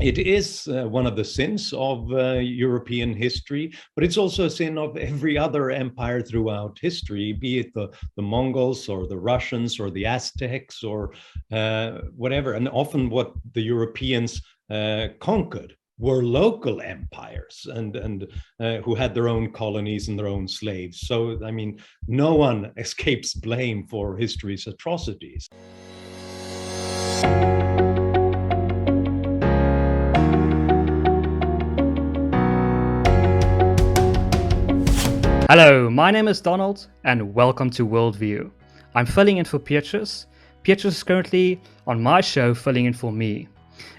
it is one of the sins of European history, but it's also a sin of every other empire throughout history, be it the Mongols or the Russians or the Aztecs or whatever. And often what the Europeans conquered were local empires and who had their own colonies and their own slaves. So, I mean, no one escapes blame for history's atrocities. Hello, my name is Donald and welcome to WorldView. I'm filling in for Petrus. Petrus is currently on my show filling in for me.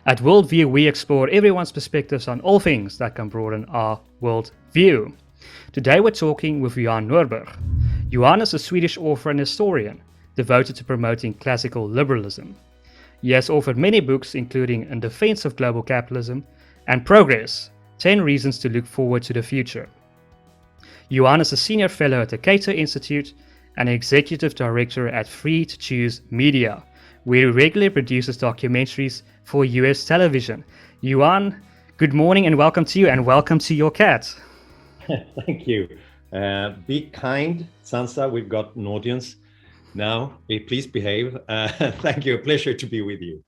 At WorldView, we explore everyone's perspectives on all things that can broaden our worldview. Today we're talking with Johan Norberg. Johan is a Swedish author and historian devoted to promoting classical liberalism. He has authored many books including In Defense of Global Capitalism and Progress, 10 Reasons to Look Forward to the Future. Johan is a senior fellow at the Cato Institute and an executive director at Free to Choose Media, where he regularly produces documentaries for US television. Johan, good morning and welcome to you, and welcome to your cat. Thank you. Be kind, Sansa. We've got an audience now. Please behave. Thank you. A pleasure to be with you.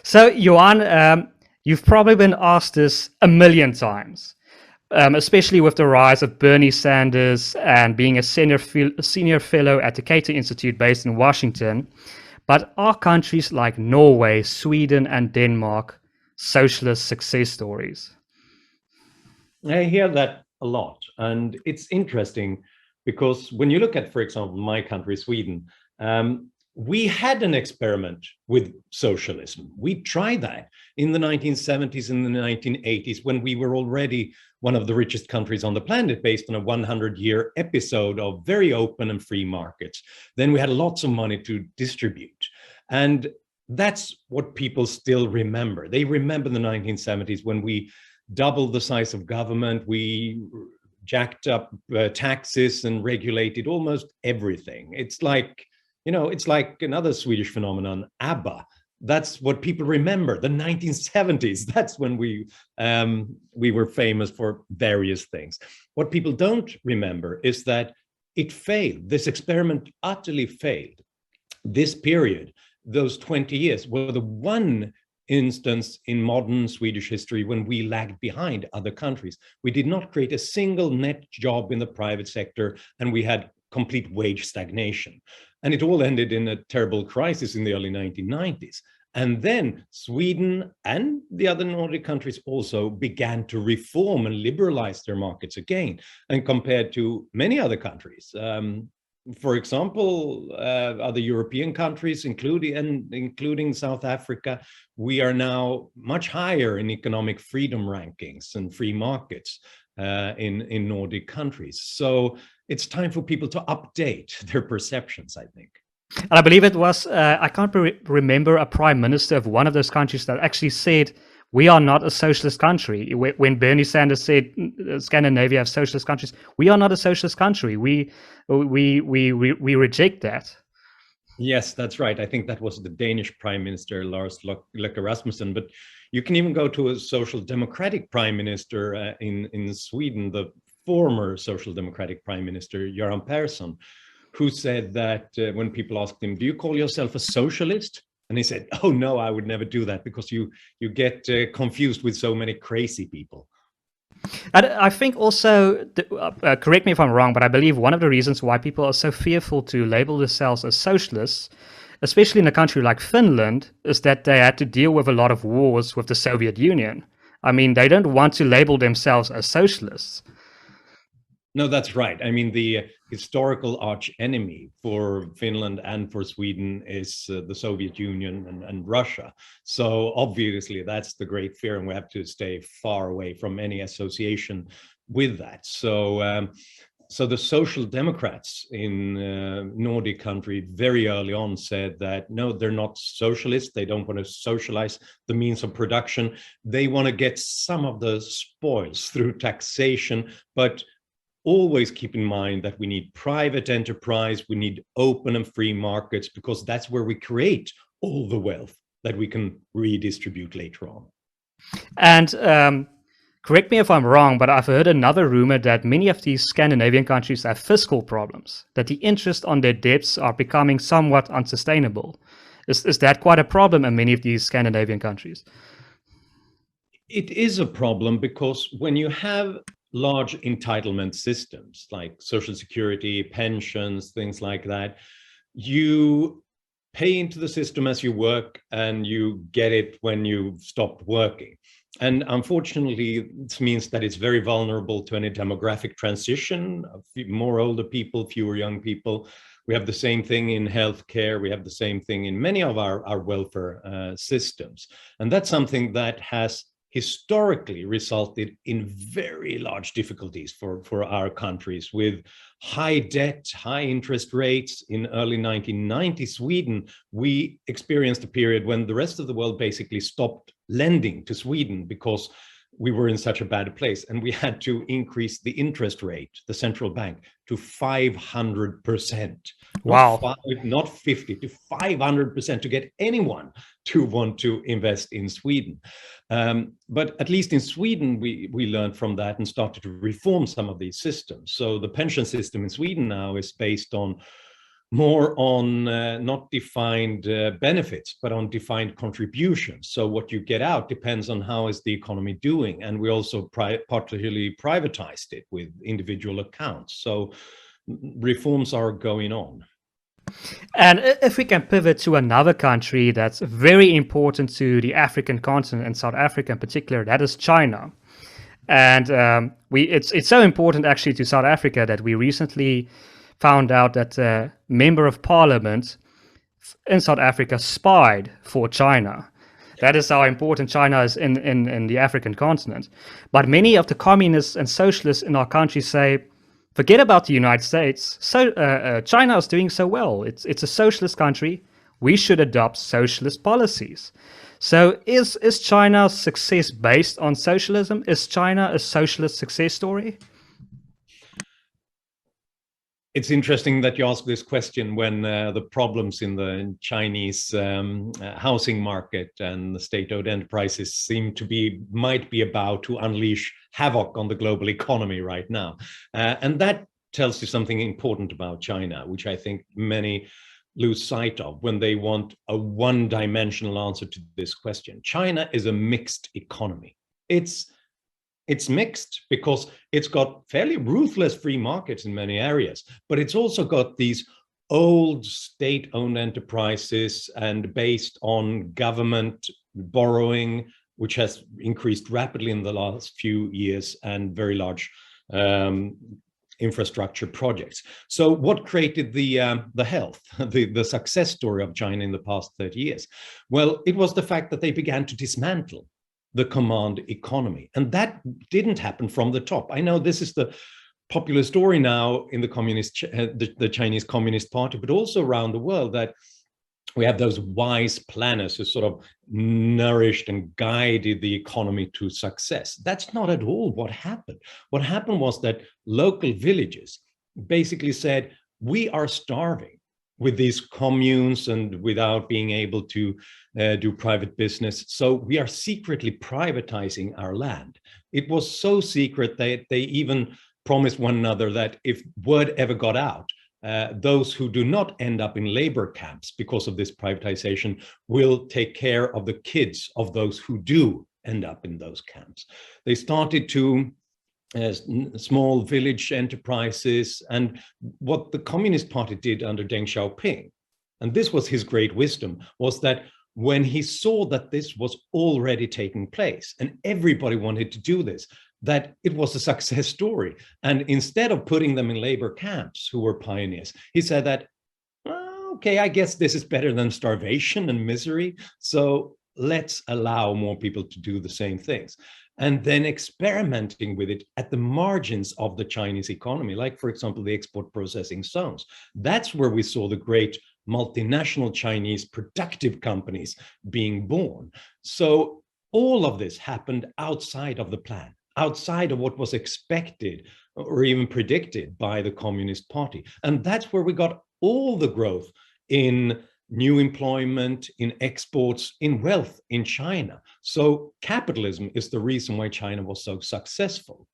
So, Johan, you've probably been asked this a million times. Especially with the rise of Bernie Sanders and being a senior fellow at the Cato Institute based in Washington. But are countries like Norway, Sweden, and Denmark socialist success stories? I hear that a lot. And it's interesting because when you look at, for example, my country, Sweden, we had an experiment with socialism. We tried that in the 1970s and the 1980s when we were already one of the richest countries on the planet based on a 100-year episode of very open and free markets. Then we had lots of money to distribute. And that's what people still remember. They remember the 1970s when we doubled the size of government, we jacked up taxes and regulated almost everything. It's like another Swedish phenomenon, ABBA. That's what people remember, the 1970s. That's when we were famous for various things. What people don't remember is that it failed. This experiment utterly failed. This period, those 20 years, were the one instance in modern Swedish history when we lagged behind other countries. We did not create a single net job in the private sector, and we had complete wage stagnation. And it all ended in a terrible crisis in the early 1990s. And then Sweden and the other Nordic countries also began to reform and liberalize their markets again. And compared to many other countries, for example, other European countries, including South Africa, we are now much higher in economic freedom rankings and free markets in Nordic countries. So it's time for people to update their perceptions, I think. And I believe it was, I can't remember a prime minister of one of those countries that actually said, we are not a socialist country. When Bernie Sanders said Scandinavia have socialist countries, we are not a socialist country. We reject that. Yes, that's right. I think that was the Danish Prime Minister, Lars Løkke Rasmussen. But you can even go to a social democratic prime minister in Sweden, the former social democratic prime minister, Göran Persson, who said that when people asked him, do you call yourself a socialist? And he said, oh, no, I would never do that because you get confused with so many crazy people. And I think also, correct me if I'm wrong, but I believe one of the reasons why people are so fearful to label themselves as socialists, especially in a country like Finland, is that they had to deal with a lot of wars with the Soviet Union. I mean, they don't want to label themselves as socialists. No, that's right. I mean, the historical arch enemy for Finland and for Sweden is the Soviet Union and Russia. So obviously that's the great fear, and we have to stay far away from any association with that. So the Social Democrats in Nordic country very early on said that, no, they're not socialists. They don't want to socialize the means of production. They want to get some of the spoils through taxation, but always keep in mind that we need private enterprise, we need open and free markets, because that's where we create all the wealth that we can redistribute later on. And correct me if I'm wrong, but I've heard another rumor that many of these Scandinavian countries have fiscal problems, that the interest on their debts are becoming somewhat unsustainable. Is that quite a problem in many of these Scandinavian countries? It is a problem because when you have large entitlement systems like social security, pensions, things like that, you pay into the system as you work and you get it when you stopped working. And unfortunately, this means that it's very vulnerable to any demographic transition, more older people, fewer young people. We have the same thing in healthcare. We have the same thing in many of our welfare systems. And that's something that has historically resulted in very large difficulties for our countries, with high debt, high interest rates. In early 1990 Sweden, we experienced a period when the rest of the world basically stopped lending to Sweden because we were in such a bad place, and we had to increase the interest rate, the central bank, to 500%. Wow. Not 50, to 500% to get anyone to want to invest in Sweden. But at least in Sweden, we learned from that and started to reform some of these systems. So the pension system in Sweden now is based on more on not defined benefits, but on defined contributions. So what you get out depends on how is the economy doing. And we also particularly privatized it with individual accounts. So reforms are going on. And if we can pivot to another country that's very important to the African continent and South Africa in particular, that is China. And it's so important actually to South Africa that we recently found out that a member of parliament in South Africa spied for China. That is how important China is in the African continent. But many of the communists and socialists in our country say, forget about the United States. So China is doing so well. It's a socialist country. We should adopt socialist policies. So is China's success based on socialism? Is China a socialist success story? It's interesting that you ask this question when the problems in the Chinese housing market and the state-owned enterprises might be about to unleash havoc on the global economy right now. And that tells you something important about China, which I think many lose sight of when they want a one-dimensional answer to this question. China is a mixed economy. It's mixed because it's got fairly ruthless free markets in many areas, but it's also got these old state-owned enterprises and based on government borrowing, which has increased rapidly in the last few years, and very large infrastructure projects. So what created the health, the success story of China in the past 30 years? Well, it was the fact that they began to dismantle the command economy. And that didn't happen from the top. I know this is the popular story now in the Chinese Communist Party, but also around the world, that we have those wise planners who sort of nourished and guided the economy to success. That's not at all what happened. What happened was that local villages basically said, we are starving with these communes and without being able to do private business. So we are secretly privatizing our land. It was so secret that they even promised one another that if word ever got out, those who do not end up in labor camps because of this privatization will take care of the kids of those who do end up in those camps. They started to small village enterprises. And what the Communist Party did under Deng Xiaoping, and this was his great wisdom, was that when he saw that this was already taking place and everybody wanted to do this, that it was a success story. And instead of putting them in labor camps who were pioneers, he said that, okay, I guess this is better than starvation and misery. So let's allow more people to do the same things. And then experimenting with it at the margins of the Chinese economy, like, for example, the export processing zones. That's where we saw the great multinational Chinese productive companies being born. So all of this happened outside of the plan, outside of what was expected or even predicted by the Communist Party. And that's where we got all the growth in new employment, in exports, in wealth in China. So capitalism is the reason why China was so successful.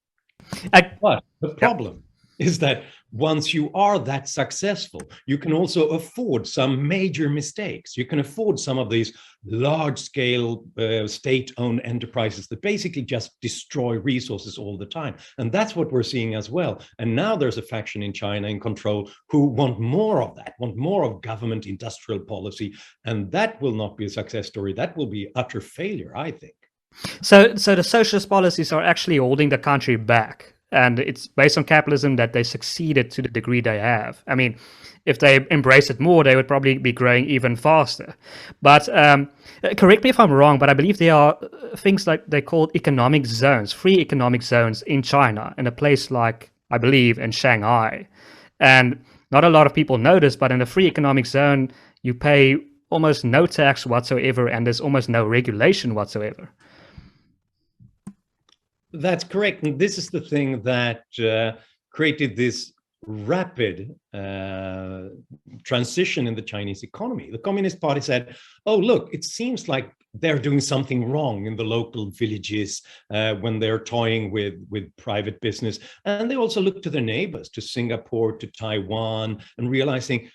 But the problem is that once you are that successful, you can also afford some major mistakes. You can afford some of these large-scale state-owned enterprises that basically just destroy resources all the time. And that's what we're seeing as well. And now there's a faction in China in control who want more of that, want more of government industrial policy. And that will not be a success story. That will be utter failure, I think. So the socialist policies are actually holding the country back. And it's based on capitalism that they succeeded to the degree they have. I mean, if they embraced it more, they would probably be growing even faster. But correct me if I'm wrong, but I believe there are things like they call economic zones, free economic zones in China, in a place like, I believe, in Shanghai. And not a lot of people know this, but in a free economic zone, you pay almost no tax whatsoever, and there's almost no regulation whatsoever. That's correct. And this is the thing that created this rapid transition in the Chinese economy. The Communist Party said, oh, look, it seems like they're doing something wrong in the local villages when they're toying with private business. And they also looked to their neighbors, to Singapore, to Taiwan, and realizing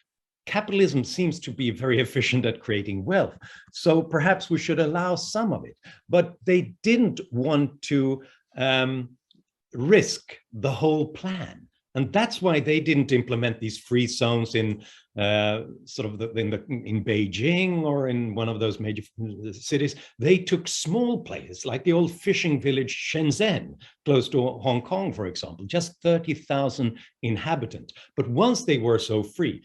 capitalism seems to be very efficient at creating wealth. So perhaps we should allow some of it. But they didn't want to risk the whole plan. And that's why they didn't implement these free zones in in Beijing or in one of those major cities. They took small places like the old fishing village Shenzhen, close to Hong Kong, for example, just 30,000 inhabitants. But once they were so free,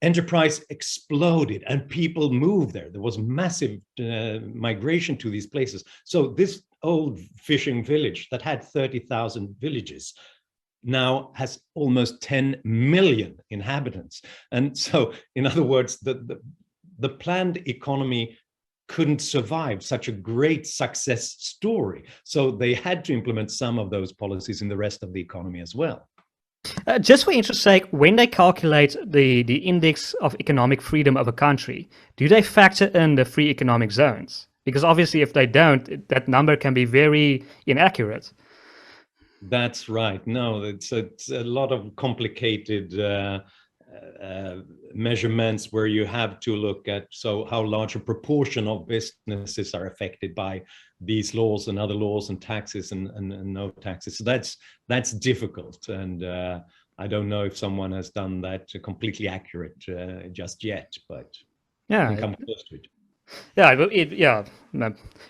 enterprise exploded and people moved there. There was massive migration to these places. So this old fishing village that had 30,000 villages now has almost 10 million inhabitants. And so, in other words, the planned economy couldn't survive such a great success story. So they had to implement some of those policies in the rest of the economy as well. Just for interest's sake, when they calculate the index of economic freedom of a country, do they factor in the free economic zones? Because obviously if they don't, that number can be very inaccurate. That's right. No, it's a lot of complicated measurements where you have to look at how large a proportion of businesses are affected by these laws and other laws and taxes and no taxes. So that's difficult, and I don't know if someone has done that completely accurate just yet, but yeah, I think I'm close to it. Yeah,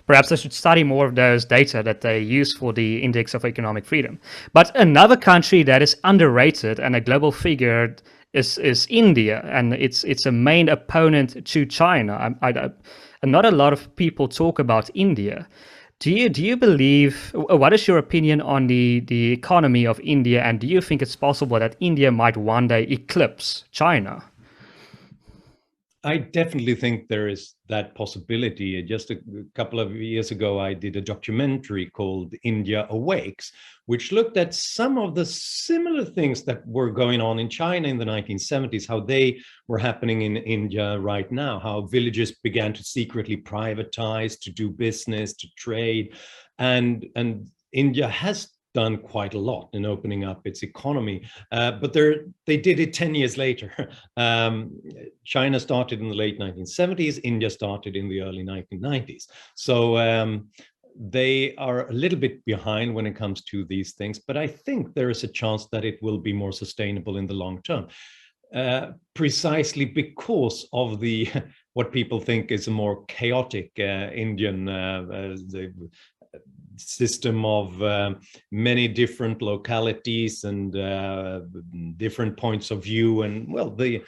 perhaps I should study more of those data that they use for the index of economic freedom. But another country that is underrated and a global figure is India, and it's a main opponent to China. Not a lot of people talk about India. Do you believe? What is your opinion on the economy of India, and do you think it's possible that India might one day eclipse China? I definitely think there is that possibility. Just a couple of years ago, I did a documentary called India Awakes, which looked at some of the similar things that were going on in China in the 1970s, how they were happening in India right now, how villages began to secretly privatize, to do business, to trade. And India has done quite a lot in opening up its economy, but they did it 10 years later. China started in the late 1970s, India started in the early 1990s. So they are a little bit behind when it comes to these things, but I think there is a chance that it will be more sustainable in the long term, precisely because of what people think is a more chaotic Indian system of many different localities and different points of view, and well, the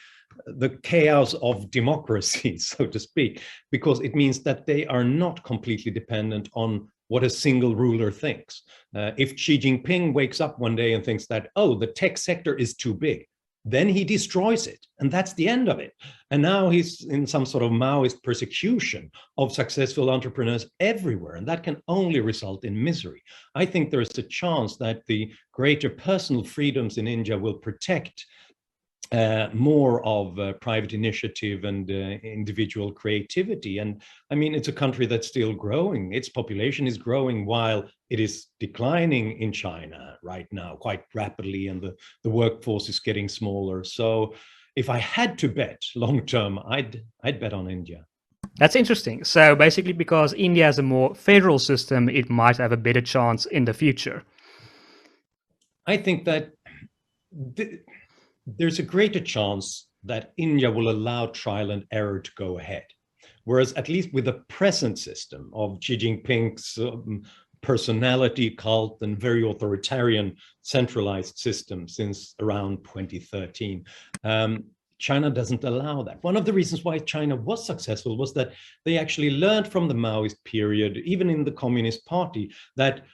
chaos of democracy, so to speak, because it means that they are not completely dependent on what a single ruler thinks. If Xi Jinping wakes up one day and thinks that, oh, the tech sector is too big, then he destroys it, and that's the end of it. And now he's in some sort of Maoist persecution of successful entrepreneurs everywhere, and that can only result in misery. I think there is a chance that the greater personal freedoms in India will protect more of private initiative and individual creativity. And I mean, it's a country that's still growing. Its population is growing while it is declining in China right now quite rapidly, and the workforce is getting smaller. So if I had to bet long term, I'd bet on India. That's interesting. So basically, because India has a more federal system, it might have a better chance in the future. I think that there's a greater chance that India will allow trial and error to go ahead. Whereas at least with the present system of Xi Jinping's personality cult and very authoritarian centralized system since around 2013, China doesn't allow that. One of the reasons why China was successful was that they actually learned from the Maoist period, even in the Communist Party, that,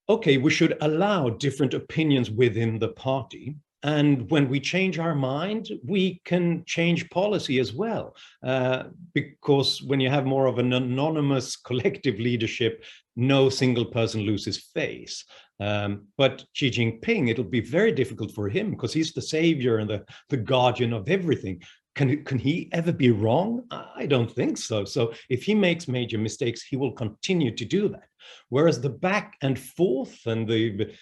okay, we should allow different opinions within the party. And when we change our mind, we can change policy as well. Because when you have more of an anonymous collective leadership, no single person loses face. But Xi Jinping, it'll be very difficult for him because he's the savior and the guardian of everything. Can he ever be wrong? I don't think so. So if he makes major mistakes, he will continue to do that. Whereas the back and forth and the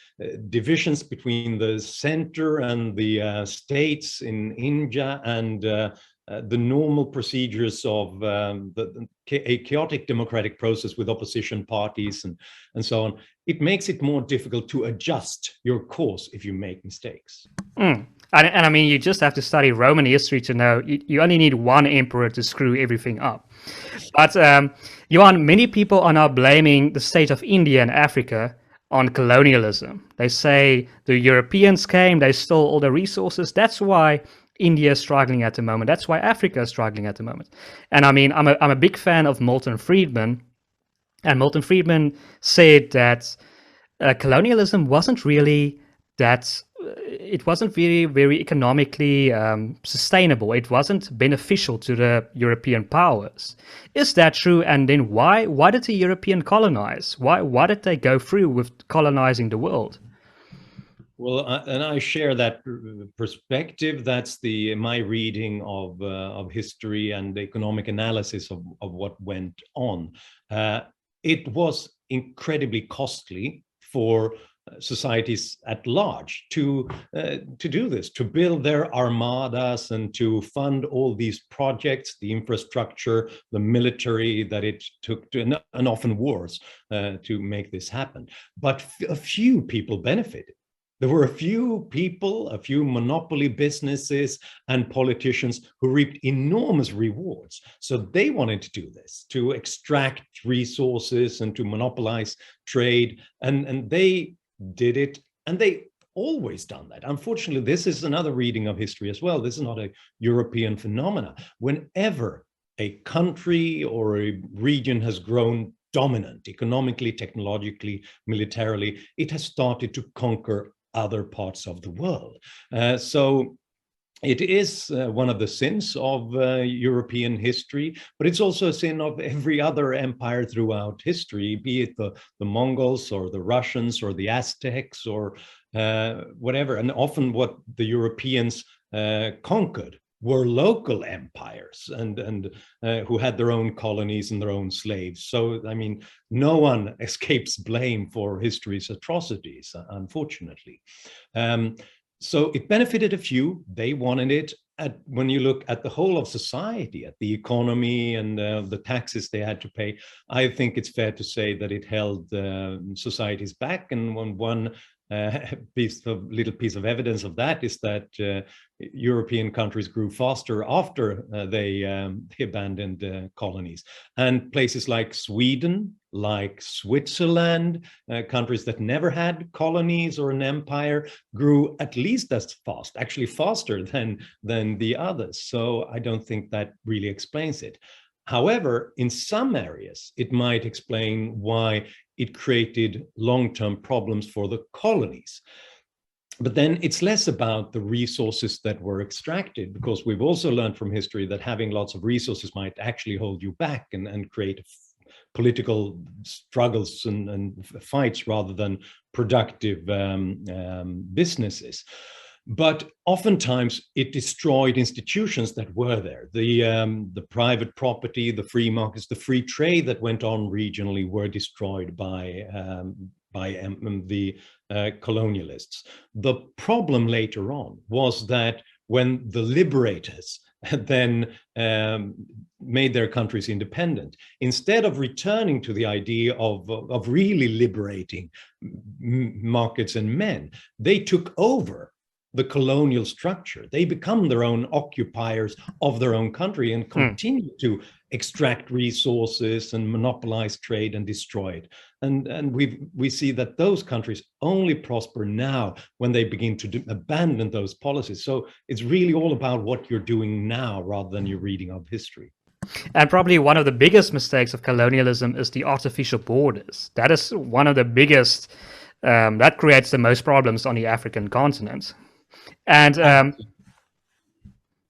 divisions between the center and the states in India and the normal procedures of a chaotic democratic process with opposition parties and so on, it makes it more difficult to adjust your course if you make mistakes. And I mean, you just have to study Roman history to know you only need one emperor to screw everything up. But Johan, many people are now blaming the state of India and Africa on colonialism. They say the Europeans came, they stole all the resources. That's why India is struggling at the moment. That's why Africa is struggling at the moment. And I mean, I'm a big fan of Milton Friedman. And Milton Friedman said that colonialism wasn't really that... It wasn't very, very economically sustainable. It wasn't beneficial to the European powers. Is that true? And then why did the European colonize? Why did they go through with colonizing the world? Well, and I share that perspective. That's my reading of history and economic analysis of what went on. It was incredibly costly for societies at large to do this, to build their armadas and to fund all these projects, the infrastructure, the military that it took to, and often wars, to make this happen. But a few people benefited. There were a few people, a few monopoly businesses and politicians who reaped enormous rewards. So they wanted to do this, to extract resources and to monopolize trade. And they did it, and they always done that. Unfortunately, this is another reading of history as well. This is not a European phenomena. Whenever a country or a region has grown dominant economically, technologically, militarily, it has started to conquer other parts of the world. So it is one of the sins of European history, but it's also a sin of every other empire throughout history, be it the Mongols or the Russians or the Aztecs or whatever. And often what the Europeans conquered were local empires and who had their own colonies and their own slaves. So, I mean, no one escapes blame for history's atrocities, unfortunately. So it benefited a few. They wanted it. When you look at the whole of society, at the economy and the taxes they had to pay, I think it's fair to say that it held societies back. And one little piece of evidence of that is that European countries grew faster after they abandoned colonies. And places like Sweden, like Switzerland, countries that never had colonies or an empire, grew at least as fast, actually faster than the others. So I don't think that really explains it. However, in some areas, it might explain why it created long-term problems for the colonies. But then it's less about the resources that were extracted, because we've also learned from history that having lots of resources might actually hold you back and create political struggles and fights rather than productive businesses. But oftentimes it destroyed institutions that were there. The private property, the free markets, the free trade that went on regionally were destroyed by the colonialists. The problem later on was that when the liberators then made their countries independent, instead of returning to the idea of really liberating markets and men, they took over the colonial structure. They become their own occupiers of their own country and continue to extract resources and monopolize trade and destroy it. And we see that those countries only prosper now when they begin to abandon those policies. So it's really all about what you're doing now rather than your reading of history. And probably one of the biggest mistakes of colonialism is the artificial borders. That is one of the biggest, that creates the most problems on the African continent. And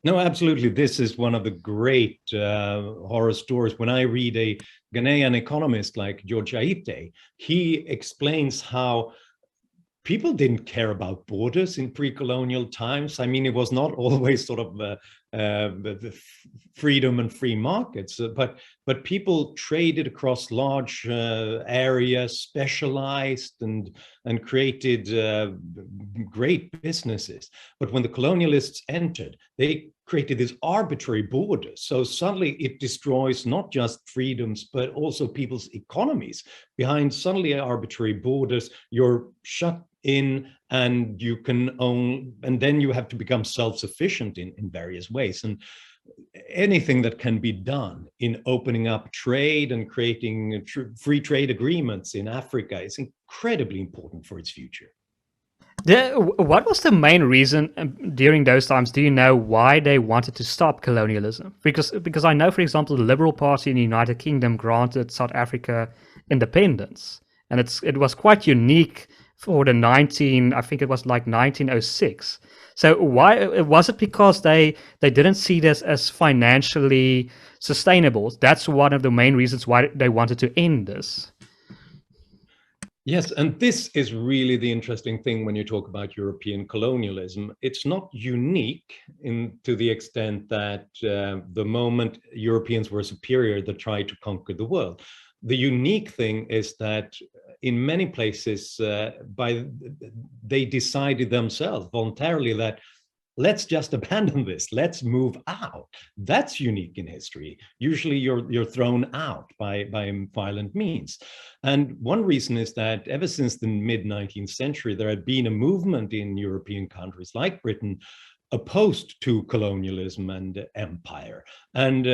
no, absolutely. This is one of the great horror stories. When I read a Ghanaian economist like George Aite, he explains how people didn't care about borders in pre-colonial times. I mean, it was not always sort of the freedom and free markets, but people traded across large areas, specialized and created great businesses. But when the colonialists entered, they created these arbitrary borders. So suddenly it destroys not just freedoms, but also people's economies. Behind suddenly arbitrary borders, you're shut in and you can own, and then you have to become self-sufficient in various ways. And anything that can be done in opening up trade and creating free trade agreements in Africa is incredibly important for its future. What was the main reason during those times? Do you know why they wanted to stop colonialism? Because I know, for example, the Liberal Party in the United Kingdom granted South Africa independence, and it was quite unique for the I think it was like 1906. So why was it? Because they didn't see this as financially sustainable. That's one of the main reasons why they wanted to end this. Yes, and this is really the interesting thing when you talk about European colonialism. It's not unique to the extent that the moment Europeans were superior, they tried to conquer the world. The unique thing is that in many places, they decided themselves voluntarily that let's just abandon this, let's move out. That's unique in history. Usually you're thrown out by violent means. And one reason is that ever since the mid-19th century, there had been a movement in European countries like Britain opposed to colonialism and empire, and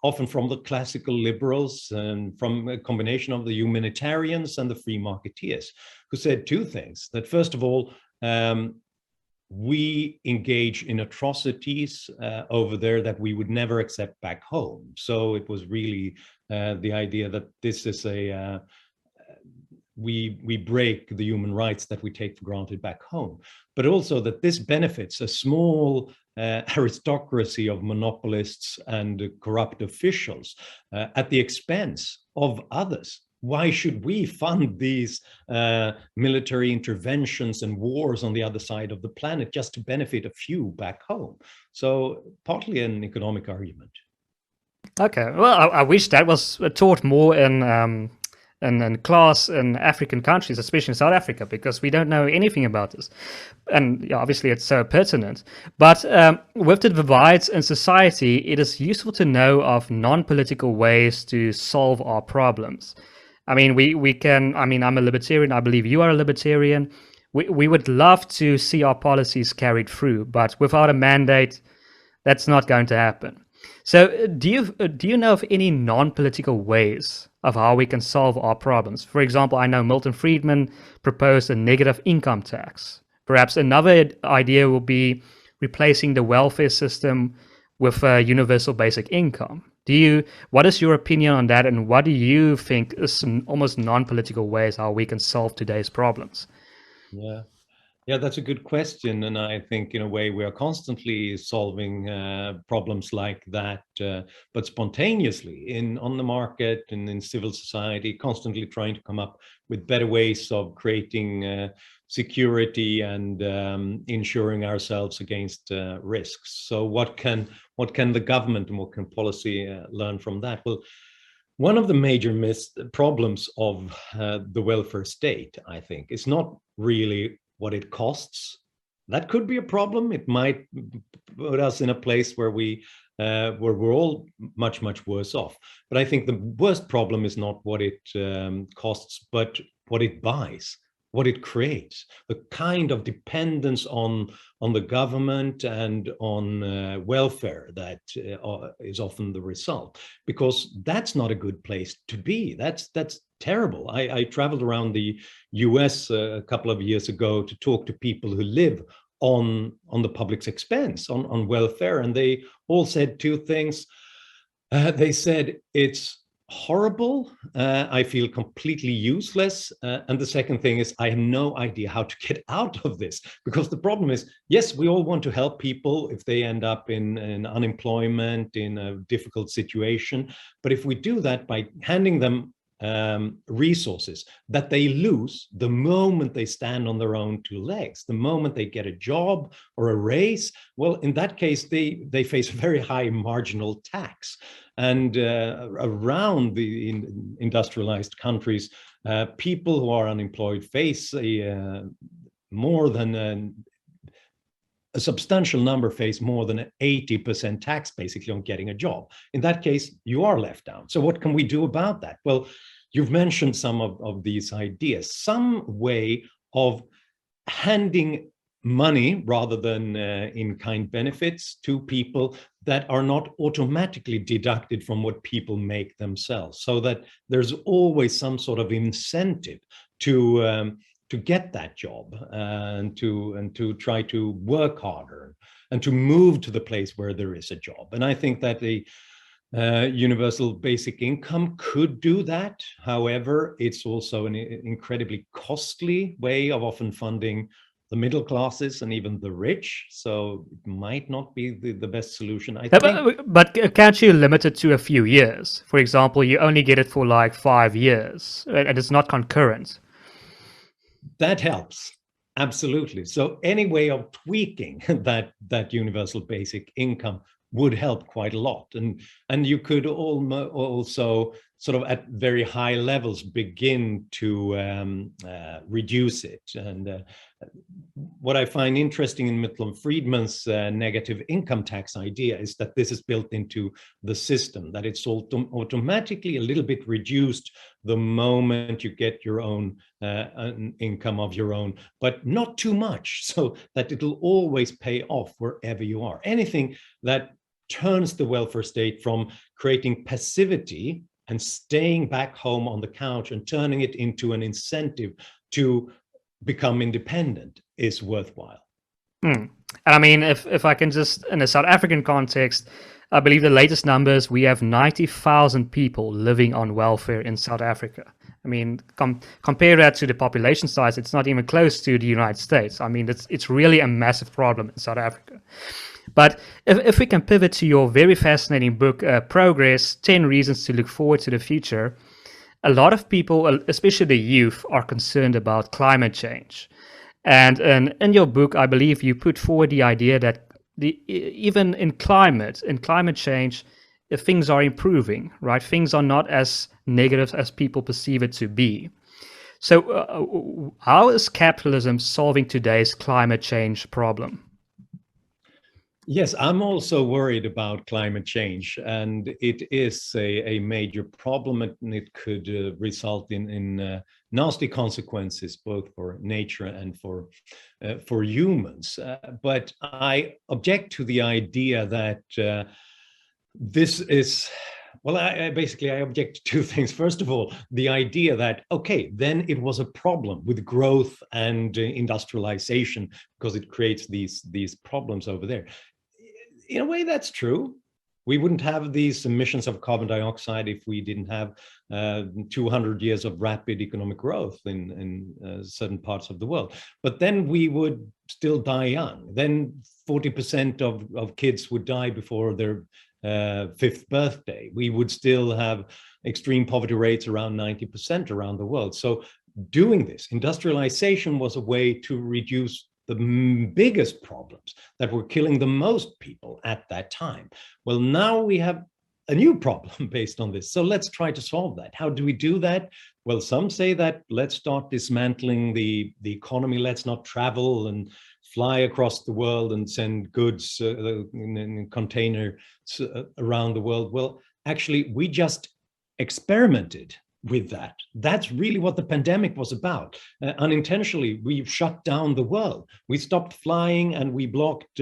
often from the classical liberals and from a combination of the humanitarians and the free marketeers, who said two things. That first of all, we engage in atrocities over there that we would never accept back home. So it was really the idea that this is we break the human rights that we take for granted back home, but also that this benefits a small aristocracy of monopolists and corrupt officials at the expense of others. Why should we fund these military interventions and wars on the other side of the planet just to benefit a few back home? So partly an economic argument. Okay, well, I wish that was taught more in class in African countries, especially in South Africa, because we don't know anything about this. And yeah, obviously it's so pertinent. But with the divides in society, it is useful to know of non-political ways to solve our problems. I mean, we can, I mean, I'm a libertarian. I believe you are a libertarian. We would love to see our policies carried through, but without a mandate, that's not going to happen. So do you know of any non-political ways of how we can solve our problems? For example, I know Milton Friedman proposed a negative income tax. Perhaps another idea will be replacing the welfare system with a universal basic income. What is your opinion on that, and what do you think is some almost non-political ways how we can solve today's problems? Yeah. Yeah, that's a good question. And I think in a way we are constantly solving problems like that, but spontaneously on the market and in civil society, constantly trying to come up with better ways of creating security and ensuring ourselves against risks. So what can the government and what can policy learn from that? Well, one of the major problems of the welfare state, I think, is not really what it costs. That could be a problem. It might put us in a place where we're all much worse off. But I think the worst problem is not what it costs, but what it buys, what it creates, the kind of dependence on the government and on welfare that is often the result, because that's not a good place to be. That's terrible. I traveled around the US a couple of years ago to talk to people who live on the public's expense, on welfare, and they all said two things. They said, it's horrible, I feel completely useless, and the second thing is, I have no idea how to get out of this. Because the problem is, yes, we all want to help people if they end up in unemployment, in a difficult situation, but if we do that by handing them resources that they lose the moment they stand on their own two legs, the moment they get a job or a raise, well, in that case, they face very high marginal tax. And around the industrialized countries, people who are unemployed face a substantial number face more than an 80% tax basically on getting a job. In that case, you are left out. So what can we do about that? Well, you've mentioned some of these ideas, some way of handing money rather than in-kind benefits to people that are not automatically deducted from what people make themselves, so that there's always some sort of incentive to get that job and to try to work harder and to move to the place where there is a job. And I think that the universal basic income could do that. However, it's also an incredibly costly way of often funding the middle classes and even the rich. So it might not be the best solution, I think. But can't you limit it to a few years? For example, you only get it for like 5 years and it's not concurrent. That helps. Absolutely. So any way of tweaking that universal basic income would help quite a lot. And you could also sort of at very high levels begin to reduce it. And what I find interesting in Milton Friedman's negative income tax idea is that this is built into the system, that it's automatically a little bit reduced the moment you get your own income of your own, but not too much, so that it'll always pay off wherever you are. Anything that turns the welfare state from creating passivity and staying back home on the couch and turning it into an incentive to become independent is worthwhile. And I mean, if I can just, in a South African context, I believe the latest numbers, we have 90,000 people living on welfare in South Africa. I mean, compare that to the population size, it's not even close to the United States. I mean, it's really a massive problem in South Africa. But if we can pivot to your very fascinating book, Progress, 10 Reasons to Look Forward to the Future, a lot of people, especially the youth, are concerned about climate change. And in your book, I believe you put forward the idea that even in climate change, things are improving, right? Things are not as negative as people perceive it to be. So how is capitalism solving today's climate change problem? Yes, I'm also worried about climate change, and it is a major problem, and it could result in nasty consequences both for nature and for humans. But I object to the idea that this is, well, I basically object to two things. First of all, the idea that, okay, then it was a problem with growth and industrialization because it creates these problems over there. In a way, that's true. We wouldn't have these emissions of carbon dioxide if we didn't have 200 years of rapid economic growth in certain parts of the world. But then we would still die young. Then 40% of kids would die before their fifth birthday. We would still have extreme poverty rates around 90% around the world. So doing this, industrialization was a way to reduce the biggest problems that were killing the most people at that time. Well, now we have a new problem based on this. So let's try to solve that. How do we do that? Well, some say that let's start dismantling the economy. Let's not travel and fly across the world and send goods in containers around the world. Well, actually, we just experimented with that. That's really what the pandemic was about. Unintentionally, we shut down the world. We stopped flying and we blocked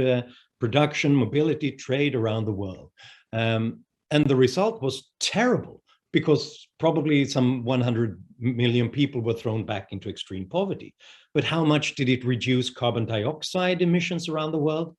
production, mobility, trade around the world. And the result was terrible because probably some 100 million people were thrown back into extreme poverty. But how much did it reduce carbon dioxide emissions around the world?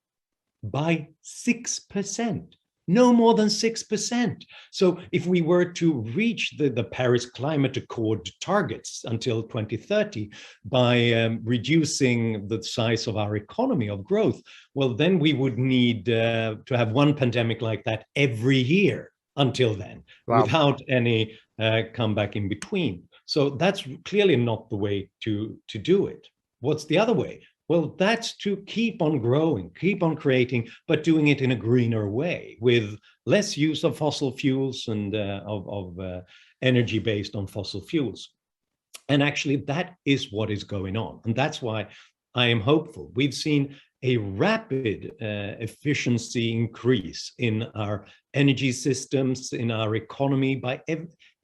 By 6%. No more than 6%. So if we were to reach the Paris Climate Accord targets until 2030 by reducing the size of our economy of growth, well, then we would need to have one pandemic like that every year until then, wow, without any comeback in between. So that's clearly not the way to do it. What's the other way? Well, that's to keep on growing, keep on creating, but doing it in a greener way with less use of fossil fuels and of energy based on fossil fuels. And actually, that is what is going on. And that's why I am hopeful. We've seen a rapid efficiency increase in our energy systems, in our economy. By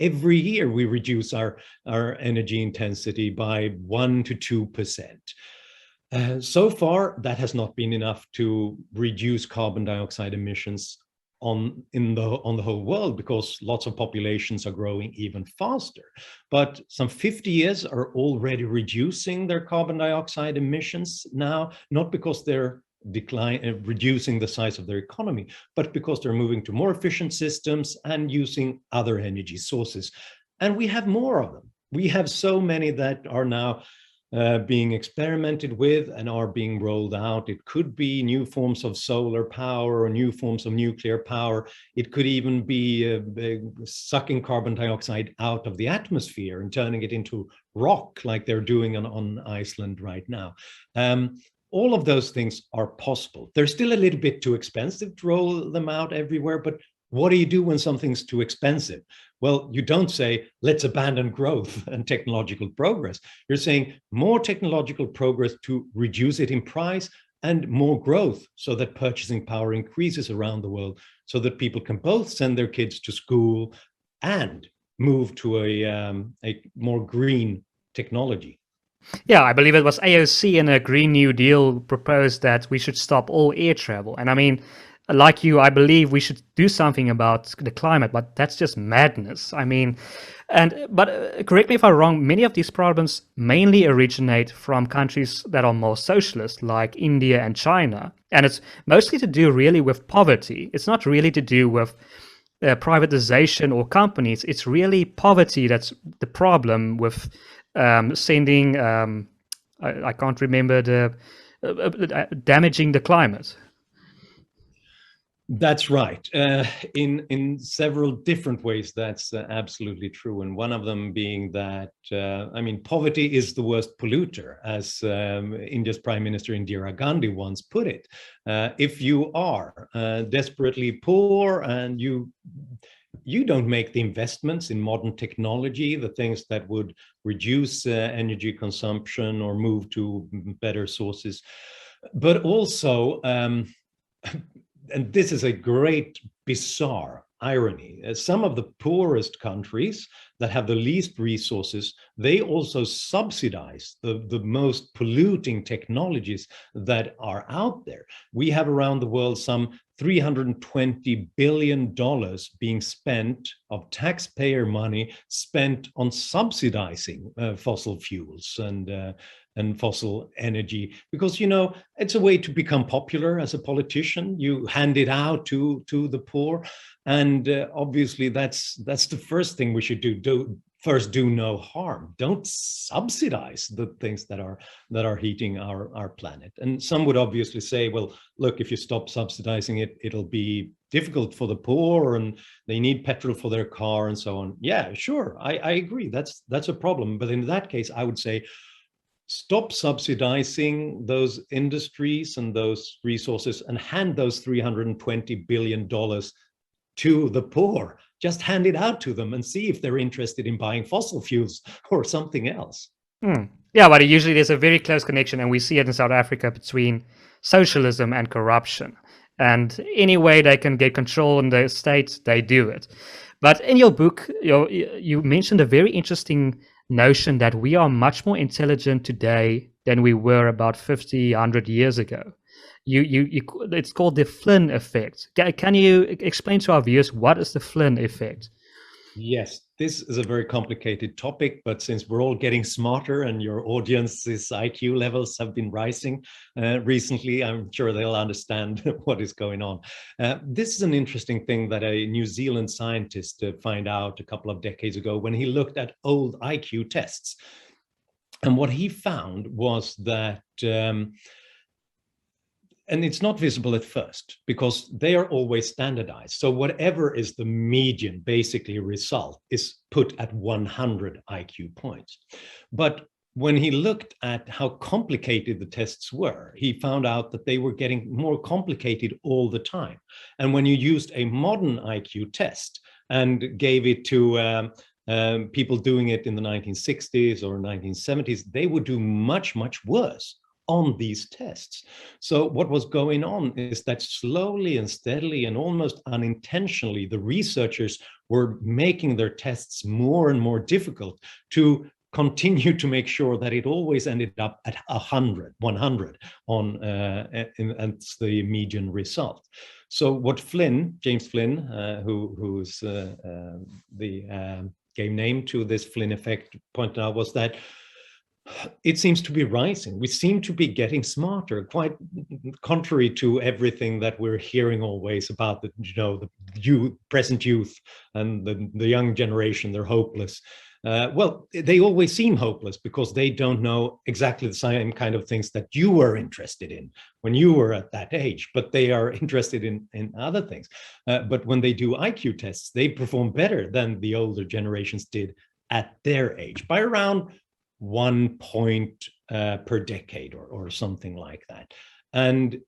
every year, we reduce our energy intensity by 1 to 2%. So far, that has not been enough to reduce carbon dioxide emissions on the whole world because lots of populations are growing even faster. But some 50 years are already reducing their carbon dioxide emissions now, not because they're reducing the size of their economy, but because they're moving to more efficient systems and using other energy sources. And we have more of them. We have so many that are now being experimented with and are being rolled out. It could be new forms of solar power or new forms of nuclear power. It could even be sucking carbon dioxide out of the atmosphere and turning it into rock like they're doing on Iceland right now. All of those things are possible. They're still a little bit too expensive to roll them out everywhere, but what do you do when something's too expensive? Well, you don't say, let's abandon growth and technological progress. You're saying more technological progress to reduce it in price and more growth so that purchasing power increases around the world so that people can both send their kids to school and move to a more green technology. Yeah, I believe it was AOC in a Green New Deal proposed that we should stop all air travel. And I mean, like you, I believe we should do something about the climate, but that's just madness. I mean, but correct me if I'm wrong, many of these problems mainly originate from countries that are more socialist, like India and China. And it's mostly to do really with poverty. It's not really to do with privatization or companies. It's really poverty that's the problem with sending, I can't remember, damaging the climate. That's right. In several different ways, that's absolutely true. And one of them being that, I mean, poverty is the worst polluter, as India's Prime Minister Indira Gandhi once put it. If you are desperately poor and you don't make the investments in modern technology, the things that would reduce energy consumption or move to better sources, but also, and this is a great bizarre irony. Some of the poorest countries that have the least resources, they also subsidize the most polluting technologies that are out there. We have around the world some $320 billion being spent of taxpayer money spent on subsidizing fossil fuels and fossil energy, because, you know, it's a way to become popular as a politician. You hand it out to the poor, and obviously that's the first thing we should do. First, do no harm. Don't subsidize the things that are heating our planet. And some would obviously say, well, look, if you stop subsidizing it, it'll be difficult for the poor, and they need petrol for their car and so on. Yeah, sure, I agree. That's a problem. But in that case, I would say, stop subsidizing those industries and those resources and hand those $320 billion to the poor. Just hand it out to them and see if they're interested in buying fossil fuels or something else. Yeah, but usually there's a very close connection, and we see it in South Africa, between socialism and corruption. And any way they can get control in the state, they do it. But in your book, you mentioned a very interesting notion that we are much more intelligent today than we were about 50, 100 years ago. It's called the Flynn effect. Can you explain to our viewers what is the Flynn effect? Yes, this is a very complicated topic, but since we're all getting smarter and your audience's IQ levels have been rising recently, I'm sure they'll understand what is going on. This is an interesting thing that a New Zealand scientist found out a couple of decades ago when he looked at old IQ tests. And what he found was that and it's not visible at first because they are always standardized. So whatever is the median, basically result, is put at 100 IQ points. But when he looked at how complicated the tests were, he found out that they were getting more complicated all the time. And when you used a modern IQ test and gave it to people doing it in the 1960s or 1970s, they would do much, much worse on these tests. So what was going on is that slowly and steadily and almost unintentionally, the researchers were making their tests more and more difficult to continue to make sure that it always ended up at 100 on and the median result. So what James Flynn, who's gave name to this Flynn effect, pointed out was that it seems to be rising. We seem to be getting smarter, quite contrary to everything that we're hearing always about the present youth and the young generation. They're hopeless. Well, they always seem hopeless because they don't know exactly the same kind of things that you were interested in when you were at that age, but they are interested in other things. But when they do IQ tests, they perform better than the older generations did at their age by around 1 point per decade or something like that. And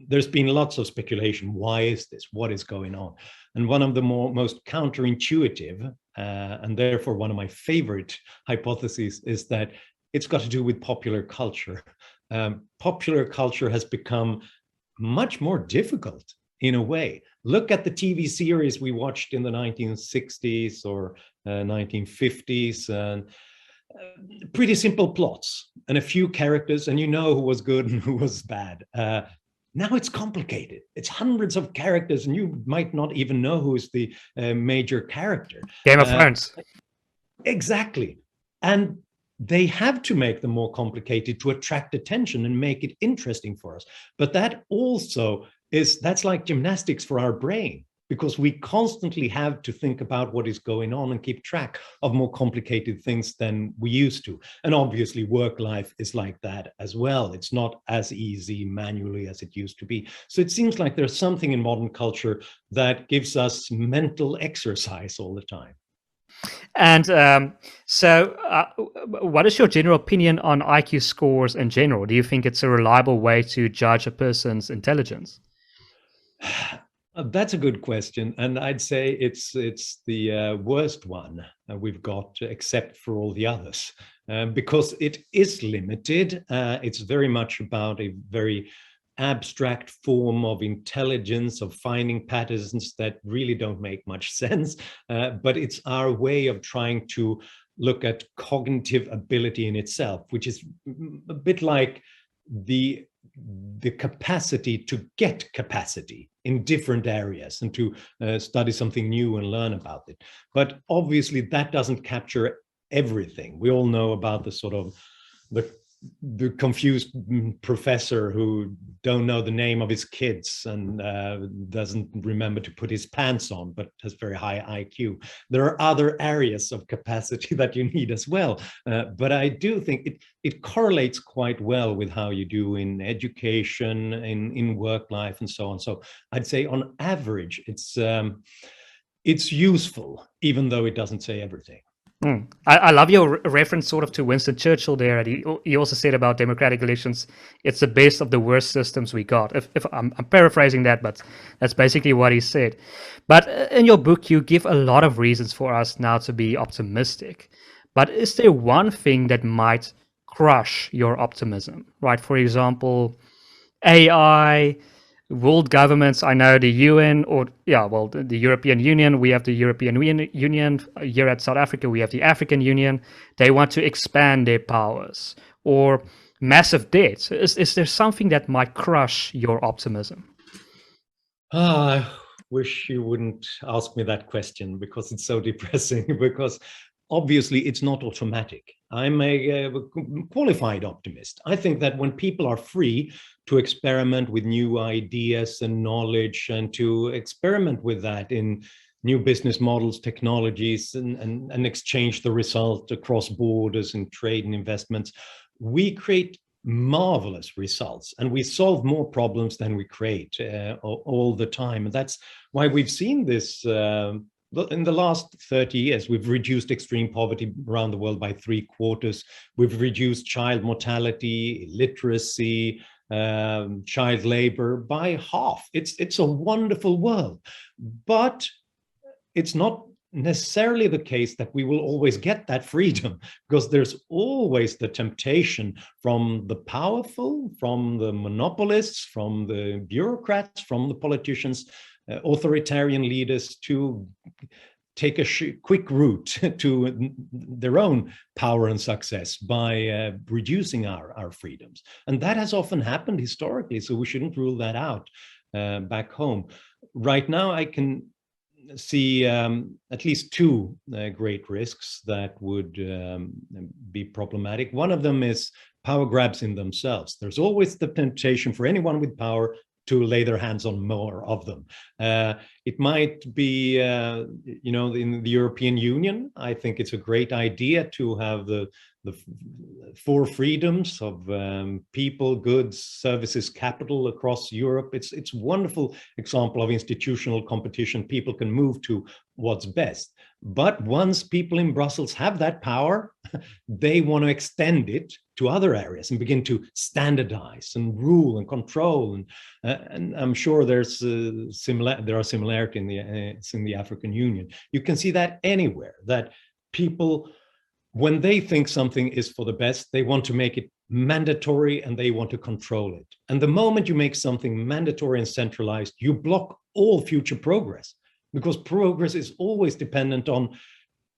there's been lots of speculation. Why is this? What is going on? And one of the most counterintuitive and therefore one of my favorite hypotheses is that it's got to do with popular culture. Popular culture has become much more difficult in a way. Look at the TV series we watched in the 1960s or 1950s, and pretty simple plots and a few characters, and you know who was good and who was bad. Now it's complicated. It's hundreds of characters, and you might not even know who is the major character. Game of Thrones. Exactly. And they have to make them more complicated to attract attention and make it interesting for us. But that also that's like gymnastics for our brain, because we constantly have to think about what is going on and keep track of more complicated things than we used to. And obviously work life is like that as well. It's not as easy manually as it used to be. So it seems like there's something in modern culture that gives us mental exercise all the time. And what is your general opinion on IQ scores in general? Do you think it's a reliable way to judge a person's intelligence? That's a good question, and I'd say it's the worst one we've got, except for all the others, because it is limited. It's very much about a very abstract form of intelligence, of finding patterns that really don't make much sense. But it's our way of trying to look at cognitive ability in itself, which is a bit like the capacity to get capacity in different areas and to study something new and learn about it. But obviously that doesn't capture everything. We all know about the sort of the confused professor who don't know the name of his kids and doesn't remember to put his pants on, but has very high IQ. There are other areas of capacity that you need as well. But I do think it correlates quite well with how you do in education, in work life, and so on. So I'd say on average, it's useful, even though it doesn't say everything. I love your reference sort of to Winston Churchill there. He also said about democratic elections, it's the best of the worst systems we got. If I'm paraphrasing that, but that's basically what he said. But in your book, you give a lot of reasons for us now to be optimistic. But is there one thing that might crush your optimism, right? For example, AI, world governments. I know the UN, the European Union. We have the European Union. Here at South Africa, we have the African Union. They want to expand their powers. Or massive debt. Is there something that might crush your optimism? I wish you wouldn't ask me that question, because it's so depressing, because obviously it's not automatic. I'm a qualified optimist. I think that when people are free to experiment with new ideas and knowledge, and to experiment with that in new business models, technologies, and exchange the result across borders in trade and investments, we create marvelous results, and we solve more problems than we create all the time. And that's why we've seen this in the last 30 years. We've reduced extreme poverty around the world by 3/4. We've reduced child mortality, illiteracy, child labor by half. It's a wonderful world, but it's not necessarily the case that we will always get that freedom, because there's always the temptation from the powerful, from the monopolists, from the bureaucrats, from the politicians, authoritarian leaders, to take a quick route to their own power and success by reducing our freedoms. And that has often happened historically, so we shouldn't rule that out back home. Right now, I can see at least two great risks that would be problematic. One of them is power grabs in themselves. There's always the temptation for anyone with power to lay their hands on more of them. It might be, in the European Union, I think it's a great idea to have the four freedoms of people, goods, services, capital across Europe. It's a wonderful example of institutional competition. People can move to what's best. But once people in Brussels have that power, they want to extend it to other areas and begin to standardize and rule and control. And I'm sure there are similarities in the African Union. You can see that anywhere, that people, when they think something is for the best, they want to make it mandatory and they want to control it. And the moment you make something mandatory and centralized, you block all future progress, because progress is always dependent on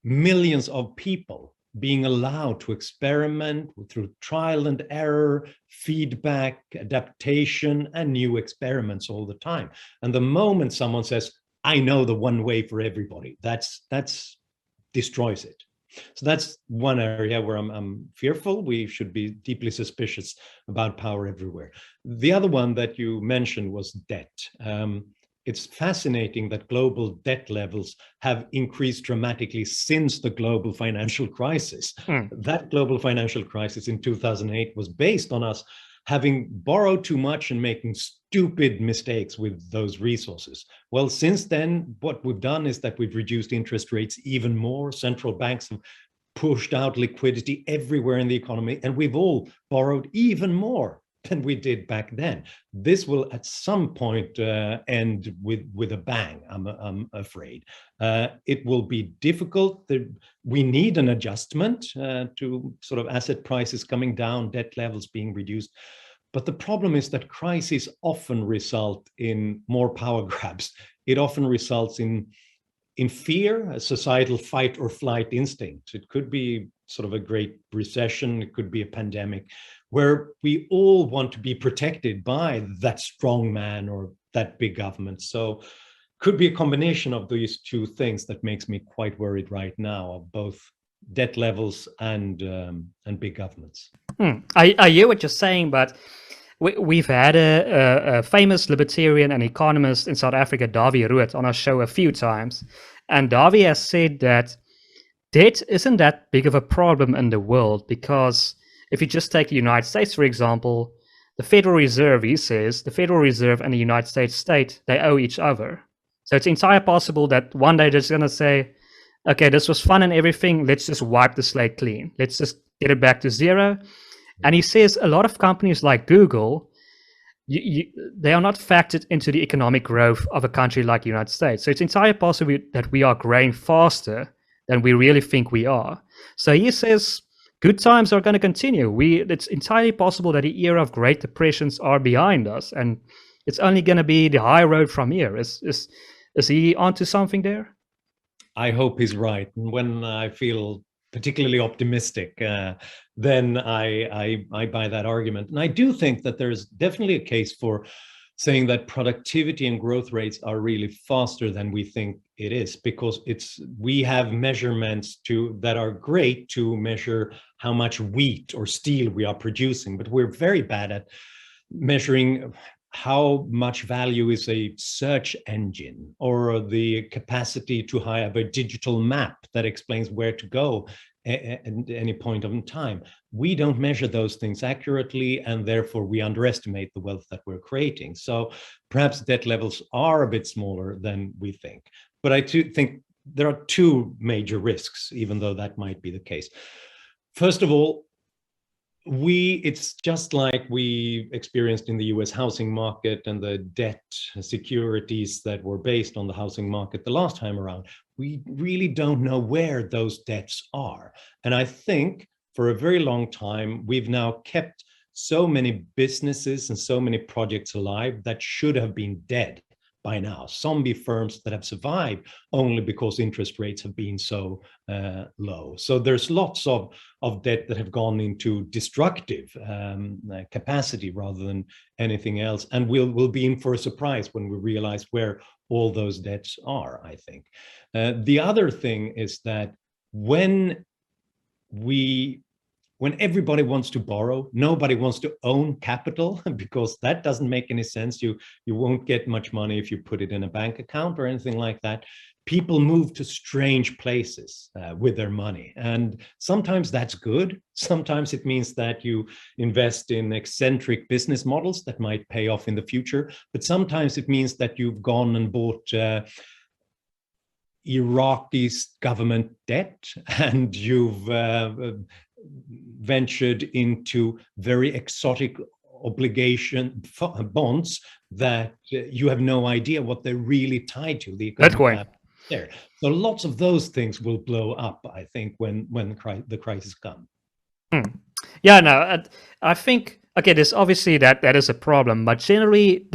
millions of people being allowed to experiment through trial and error, feedback, adaptation, and new experiments all the time. And the moment someone says, I know the one way for everybody, that's destroys it. So that's one area where I'm fearful. We should be deeply suspicious about power everywhere. The other one that you mentioned was debt. It's fascinating that global debt levels have increased dramatically since the global financial crisis. That global financial crisis in 2008 was based on us having borrowed too much and making stupid mistakes with those resources. Well, since then, what we've done is that we've reduced interest rates even more. Central banks have pushed out liquidity everywhere in the economy, and we've all borrowed even more than we did back then. This will at some point end with a bang, I'm afraid. It will be difficult. We need an adjustment to sort of asset prices coming down, debt levels being reduced. But the problem is that crises often result in more power grabs. It often results in fear, a societal fight or flight instinct. It could be sort of a great recession, it could be a pandemic, where we all want to be protected by that strong man or that big government. So could be a combination of these two things that makes me quite worried right now, of both debt levels and big governments. I hear what you're saying, but we've had a famous libertarian and economist in South Africa, Dawie Rood, on our show a few times. And Dawie has said that debt isn't that big of a problem in the world, because if you just take the United States, for example, the Federal Reserve, he says, the Federal Reserve and the United States state, they owe each other. So it's entirely possible that one day they're just going to say, okay, this was fun and everything, let's just wipe the slate clean. Let's just get it back to zero. And he says a lot of companies like Google, they are not factored into the economic growth of a country like the United States. So it's entirely possible that we are growing faster than we really think we are. So he says good times are going to continue. It's entirely possible that the era of Great Depressions are behind us, and it's only going to be the high road from here. Is he onto something there? I hope he's right. And when I feel particularly optimistic, then I buy that argument. And I do think that there's definitely a case for saying that productivity and growth rates are really faster than we think it is, because we have measurements that are great to measure how much wheat or steel we are producing, but we're very bad at measuring how much value is a search engine, or the capacity to have a digital map that explains where to go at any point in time. We don't measure those things accurately, and therefore we underestimate the wealth that we're creating. So perhaps debt levels are a bit smaller than we think. But I do think there are two major risks, even though that might be the case. First of all, it's just like we experienced in the US housing market and the debt securities that were based on the housing market the last time around. We really don't know where those debts are. And I think for a very long time, we've now kept so many businesses and so many projects alive that should have been dead by now. Zombie firms that have survived only because interest rates have been so low. So there's lots of debt that have gone into destructive capacity rather than anything else. And we'll be in for a surprise when we realize where all those debts are, I think. The other thing is that when everybody wants to borrow, nobody wants to own capital, because that doesn't make any sense. You won't get much money if you put it in a bank account or anything like that. People move to strange places with their money. And sometimes that's good. Sometimes it means that you invest in eccentric business models that might pay off in the future. But sometimes it means that you've gone and bought Iraqi government debt, and you've ventured into very exotic obligation bonds that you have no idea what they're really tied to. The Bitcoin. There. So lots of those things will blow up, I think, when the crisis comes. Yeah, no, I think, okay, there's obviously that is a problem, but generally,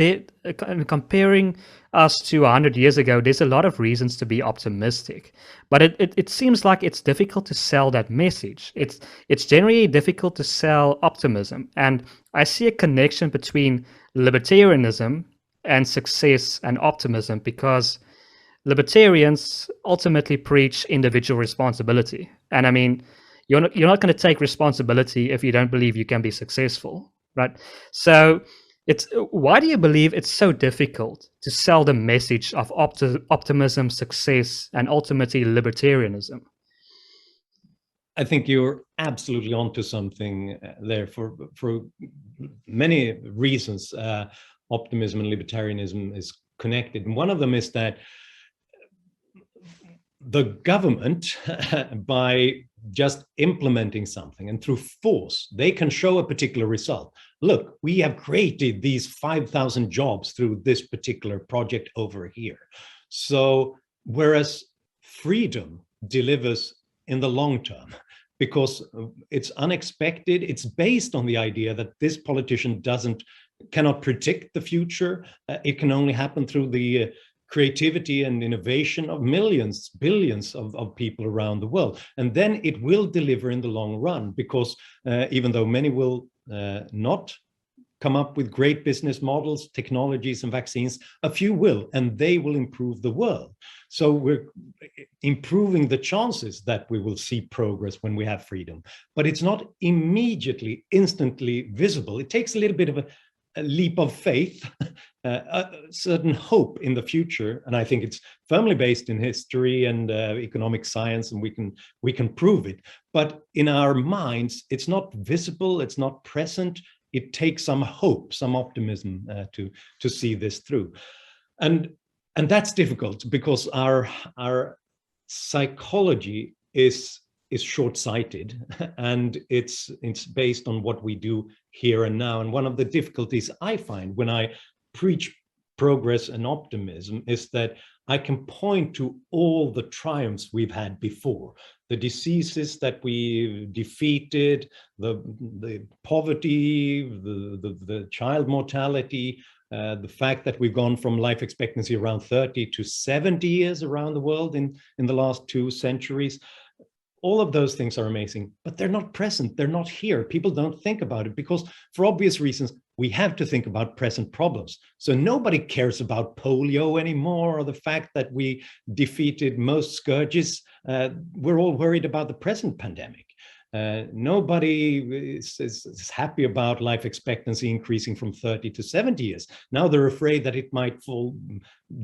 comparing us to 100 years ago, there's a lot of reasons to be optimistic. But it seems like it's difficult to sell that message. It's generally difficult to sell optimism. And I see a connection between libertarianism and success and optimism, because libertarians ultimately preach individual responsibility. And I mean, you're not going to take responsibility if you don't believe you can be successful, right? So why do you believe it's so difficult to sell the message of optimism, success, and ultimately libertarianism? I think you're absolutely onto something there for many reasons. Optimism and libertarianism is connected. And one of them is that the government, by just implementing something and through force, they can show a particular result. Look, we have created these 5,000 jobs through this particular project over here. So whereas freedom delivers in the long term, because it's unexpected. It's based on the idea that this politician cannot predict the future. It can only happen through the creativity and innovation of millions, billions of people around the world. And then it will deliver in the long run, because even though many will not come up with great business models, technologies, and vaccines, a few will, and they will improve the world. So we're improving the chances that we will see progress when we have freedom. But it's not immediately, instantly visible. It takes a little bit of a leap of faith, a certain hope in the future. And I think it's firmly based in history and economic science, and we can prove it. But in our minds, it's not visible, it's not present. It takes some hope, some optimism to see this through. And that's difficult, because our psychology is short-sighted, and it's based on what we do here and now. And one of the difficulties I find when I preach progress and optimism is that I can point to all the triumphs we've had before, the diseases that we defeated, the poverty, the child mortality, the fact that we've gone from life expectancy around 30 to 70 years around the world in the last 2 centuries. All of those things are amazing, but they're not present. They're not here. People don't think about it, because for obvious reasons, we have to think about present problems. So nobody cares about polio anymore, or the fact that we defeated most scourges. We're all worried about the present pandemic. Nobody is happy about life expectancy increasing from 30 to 70 years. Now they're afraid that it might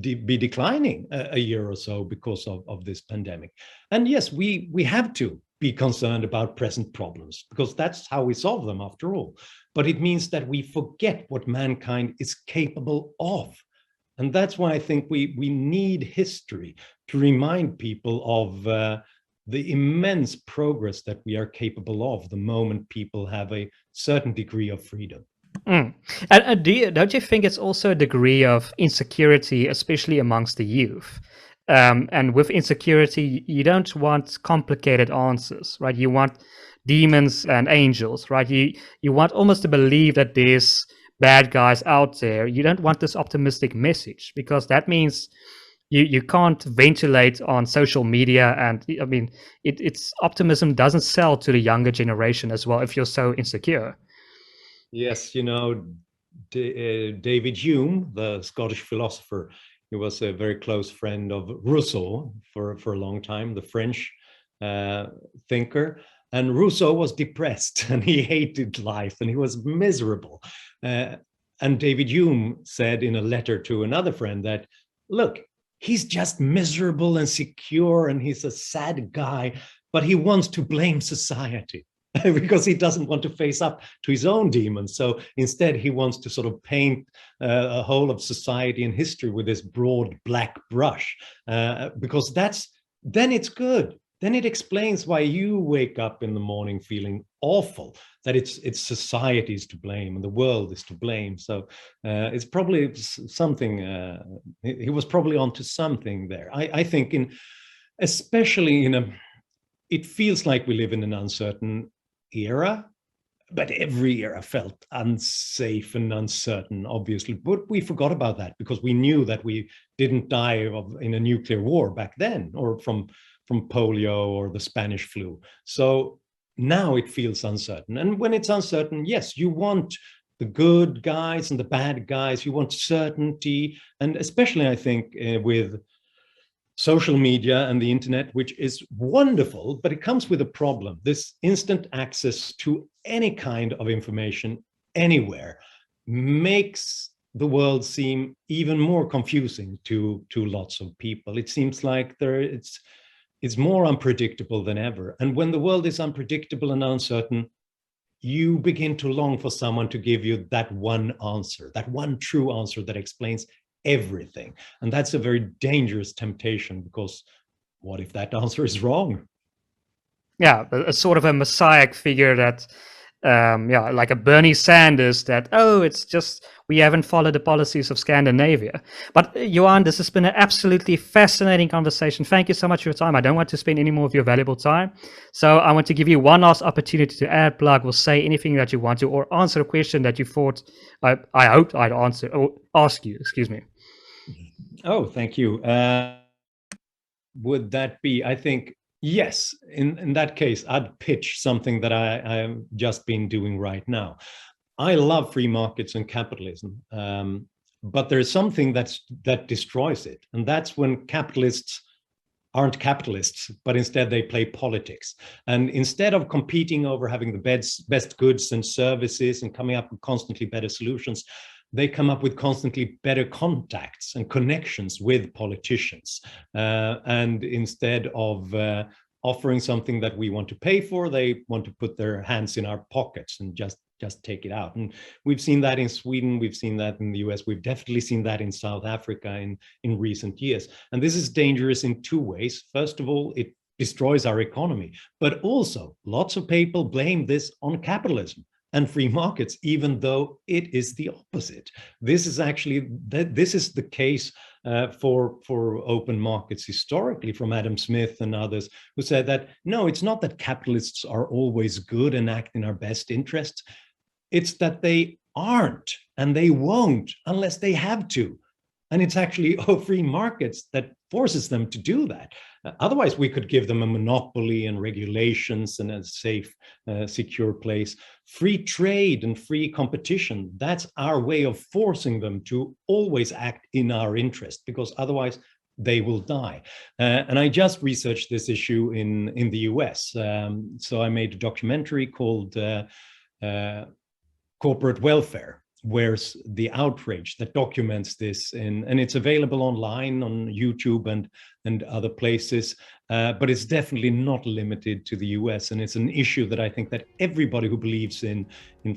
be declining a year or so because of this pandemic. And yes, we have to be concerned about present problems, because that's how we solve them after all. But it means that we forget what mankind is capable of. And that's why I think we need history to remind people of the immense progress that we are capable of the moment people have a certain degree of freedom. And don't you think it's also a degree of insecurity, especially amongst the youth? And with insecurity, you don't want complicated answers, right? You want demons and angels, right? You want almost to believe that there's bad guys out there. You don't want this optimistic message, because that means you can't ventilate on social media. And I mean, it's optimism doesn't sell to the younger generation as well if you're so insecure. Yes, David Hume, the Scottish philosopher, he was a very close friend of Rousseau for a long time, the French thinker. And Rousseau was depressed, and he hated life, and he was miserable. And David Hume said in a letter to another friend that, look, he's just miserable and secure, and he's a sad guy, but he wants to blame society because he doesn't want to face up to his own demons. So instead, he wants to sort of paint a whole of society and history with this broad black brush, because then it's good. Then it explains why you wake up in the morning feeling awful, that it's society is to blame and the world is to blame. So it's probably something, he was probably onto something there. I think especially it feels like we live in an uncertain era, but every era felt unsafe and uncertain, obviously. But we forgot about that because we knew that we didn't die in a nuclear war back then, or from polio or the Spanish flu. So now it feels uncertain. And when it's uncertain, yes, you want the good guys and the bad guys, you want certainty. And especially, I think, with social media and the internet, which is wonderful, but it comes with a problem. This instant access to any kind of information anywhere makes the world seem even more confusing to lots of people. It seems like it's more unpredictable than ever. And when the world is unpredictable and uncertain, you begin to long for someone to give you that one answer, that one true answer that explains everything. And that's a very dangerous temptation, because what if that answer is wrong? Yeah, a sort of a messiah figure that like a Bernie Sanders that, oh, it's just we haven't followed the policies of Scandinavia. But Johan, this has been an absolutely fascinating conversation. Thank you so much for your time. I don't want to spend any more of your valuable time. So I want to give you one last opportunity to add, plug, or say anything that you want to, or answer a question that you thought I hoped I'd answer or ask you, excuse me. Oh, thank you. Would that be, I think, yes, in that case, I'd pitch something that I've just been doing right now. I love free markets and capitalism, but there's something that destroys it. And that's when capitalists aren't capitalists, but instead they play politics. And instead of competing over having the best goods and services and coming up with constantly better solutions, they come up with constantly better contacts and connections with politicians. And instead of offering something that we want to pay for, they want to put their hands in our pockets and just take it out. And we've seen that in Sweden, we've seen that in the US, we've definitely seen that in South Africa in recent years. And this is dangerous in two ways. First of all, it destroys our economy, but also lots of people blame this on capitalism and free markets, even though it is the opposite. This is actually, this is the case for open markets historically, from Adam Smith and others, who said that, no, it's not that capitalists are always good and act in our best interests. It's that they aren't, and they won't unless they have to. And it's actually free markets that forces them to do that. Otherwise, we could give them a monopoly and regulations and a safe, secure place. Free trade and free competition, that's our way of forcing them to always act in our interest, because otherwise they will die. And I just researched this issue in the US. So I made a documentary called Corporate Welfare, where's the outrage that documents this, and it's available online on YouTube and other places, but it's definitely not limited to the US, and it's an issue that I think that everybody who believes in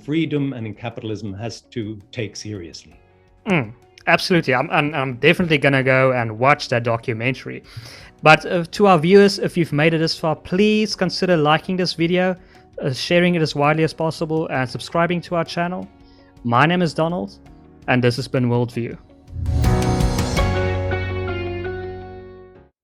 freedom and in capitalism has to take seriously. Absolutely, I'm definitely gonna go and watch that documentary. But to our viewers, if you've made it this far, please consider liking this video, sharing it as widely as possible, and subscribing to our channel. My name is Donald, and this has been WorldView.